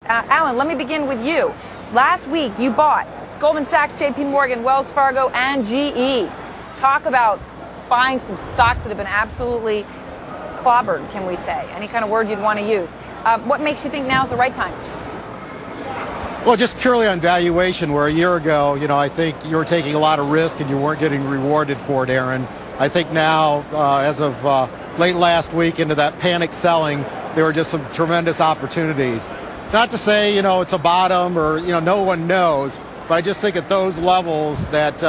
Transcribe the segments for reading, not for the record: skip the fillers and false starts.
Alan, let me begin with you. Last week, you bought Goldman Sachs, JP Morgan, Wells Fargo, and GE. Talk about buying some stocks that have been absolutely clobbered, can we say? Any kind of word you'd want to use. What makes you think now is the right time? Well, just purely on valuation, where a year ago, I think you were taking a lot of risk and you weren't getting rewarded for it, Aaron. I think now, as of late last week into that panic selling, there were just some tremendous opportunities. Not to say, it's a bottom or, no one knows, but I just think at those levels that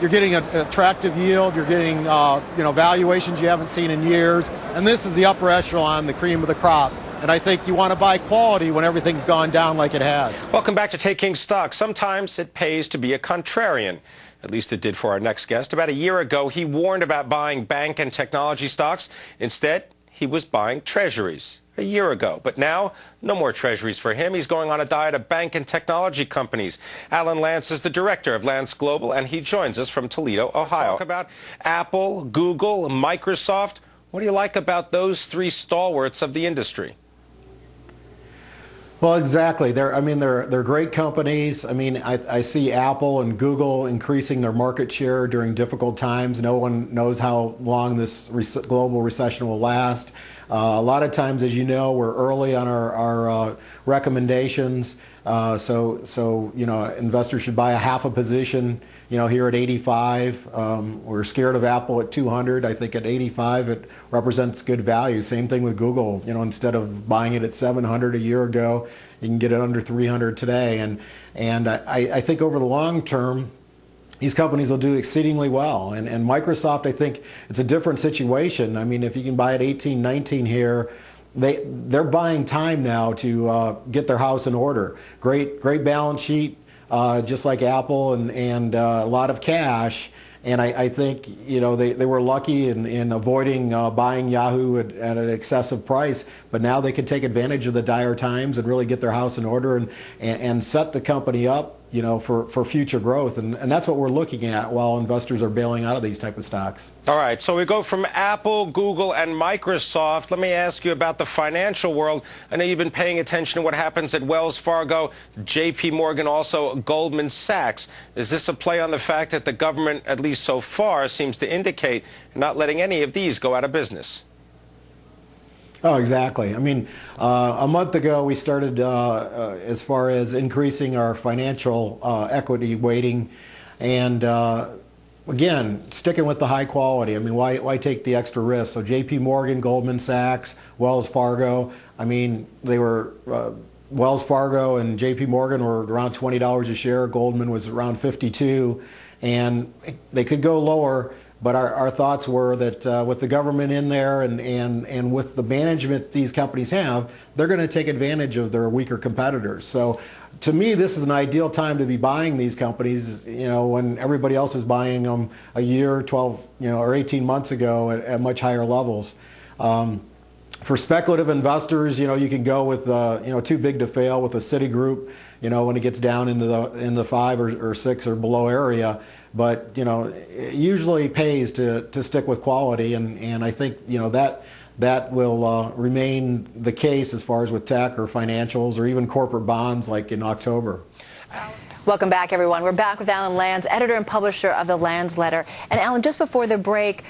you're getting an attractive yield, you're getting, valuations you haven't seen in years, and this is the upper echelon, the cream of the crop. And I think you want to buy quality when everything's gone down like it has. Welcome back to Taking Stock. Sometimes it pays to be a contrarian. At least it did for our next guest. About a year ago, he warned about buying bank and technology stocks. Instead, he was buying treasuries a year ago. But now, no more treasuries for him. He's going on a diet of bank and technology companies. Alan Lancz is the director of LanczGlobal, and he joins us from Toledo, Ohio. Talk about Apple, Google, Microsoft. What do you like about those three stalwarts of the industry? Well, exactly. They're great companies. I see Apple and Google increasing their market share during difficult times. No one knows how long this global recession will last. A lot of times, as you know, we're early on our recommendations. So investors should buy a half a position. Here at 85, we're scared of Apple at 200. I think at 85, it represents good value. Same thing with Google. Instead of buying it at 700 a year ago, you can get it under 300 today. And I think over the long term, these companies will do exceedingly well. And Microsoft, I think it's a different situation. If you can buy at 18, 19 here, they're buying time now to get their house in order. Great balance sheet. Just like Apple and a lot of cash. And I think, they were lucky in avoiding buying Yahoo at an excessive price. But now they can take advantage of the dire times and really get their house in order and set the company up, for future growth. And that's what we're looking at while investors are bailing out of these type of stocks. All right, so we go from Apple, Google, and Microsoft. Let me ask you about the financial world. I know you've been paying attention to what happens at Wells Fargo, JP Morgan, also Goldman Sachs. Is this a play on the fact that the government, at least so far, seems to indicate not letting any of these go out of business? Oh, exactly. A month ago we started as far as increasing our financial equity weighting, and again, sticking with the high quality. Why take the extra risk? So JP Morgan, Goldman Sachs, Wells Fargo, they were Wells Fargo and JP Morgan were around $20 a share. Goldman was around 52, and they could go lower. But our thoughts were that with the government in there and with the management these companies have, they're going to take advantage of their weaker competitors. So to me, this is an ideal time to be buying these companies, when everybody else is buying them a year, 12, or 18 months ago at much higher levels. For speculative investors, you can go with, too big to fail with a Citigroup, when it gets down into the 5 or 6 or below area. But, it usually pays to stick with quality, and I think, that will remain the case as far as with tech or financials or even corporate bonds like in October. Welcome back, everyone. We're back with Alan Lancz, editor and publisher of the Lancz Letter. And Alan, just before the break,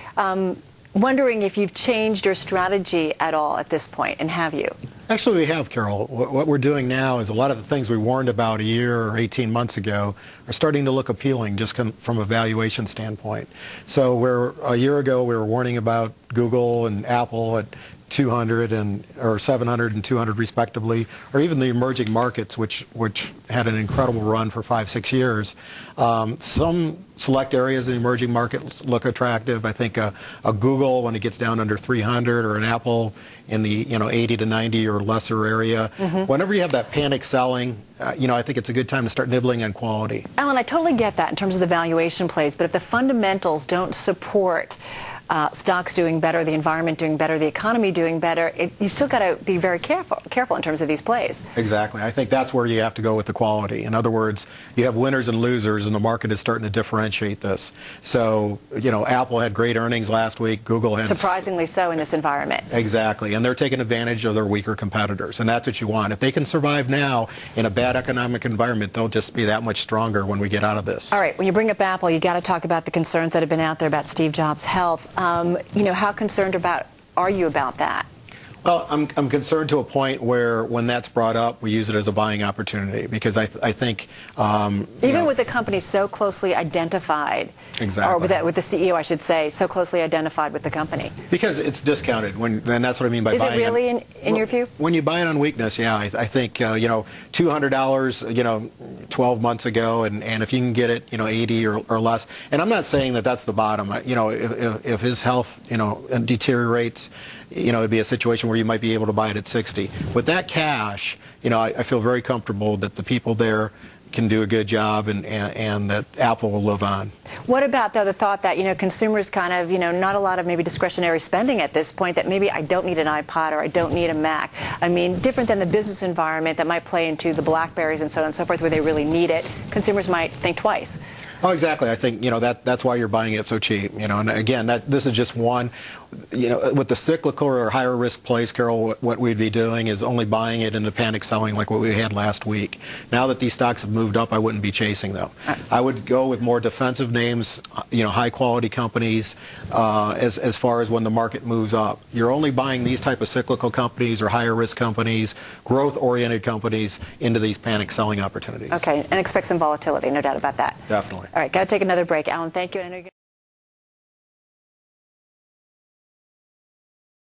wondering if you've changed your strategy at all at this point, and have you? Actually, we have, Carol. What we're doing now is a lot of the things we warned about a year or 18 months ago are starting to look appealing just from a valuation standpoint. So a year ago we were warning about Google and Apple at 200 or 700 and 200 respectively, or even the emerging markets, which had an incredible run for 5-6 years. Some select areas in the emerging markets look attractive. I think a Google, when it gets down under 300, or an Apple in the 80 to 90 or lesser area. Whenever you have that panic selling, I think it's a good time to start nibbling on quality. Alan, I totally get that in terms of the valuation plays, but if the fundamentals don't support stocks doing better, the environment doing better, the economy doing better, you still got to be very careful in terms of these plays. Exactly. I think that's where you have to go with the quality. In other words, you have winners and losers, and the market is starting to differentiate this. So, Apple had great earnings last week. Google had... Surprisingly so in this environment. Exactly. And they're taking advantage of their weaker competitors, and that's what you want. If they can survive now in a bad economic environment, they'll just be that much stronger when we get out of this. All right. When you bring up Apple, you got to talk about the concerns that have been out there about Steve Jobs' health. How concerned are you about that? Well, I'm concerned to a point where when that's brought up, we use it as a buying opportunity, because I think... Even with the company so closely identified, exactly. Or with the CEO, I should say, so closely identified with the company. Because it's discounted, and that's what I mean by buying. Is it really, in your view? When you buy it on weakness, yeah, I think, $200, 12 months ago, and if you can get it, 80 or less. And I'm not saying that that's the bottom. If his health, deteriorates, it'd be a situation where you might be able to buy it at 60. With that cash, I feel very comfortable that the people there can do a good job, and that Apple will live on. What about, though, the thought that, consumers kind of, not a lot of maybe discretionary spending at this point, that maybe I don't need an iPod or I don't need a Mac? I mean, different than the business environment that might play into the BlackBerries and so on and so forth, where they really need it, consumers might think twice. Oh, exactly. I think, that's why you're buying it so cheap. And again, this is just one. With the cyclical or higher risk plays, Carol, what we'd be doing is only buying it into panic selling like what we had last week. Now that these stocks have moved up, I wouldn't be chasing them. I would go with more defensive names, high quality companies, as far as when the market moves up. You're only buying these type of cyclical companies or higher risk companies, growth oriented companies into these panic selling opportunities. Okay, and expect some volatility, no doubt about that. Definitely. All right, got to take another break. Alan, thank you. I know you're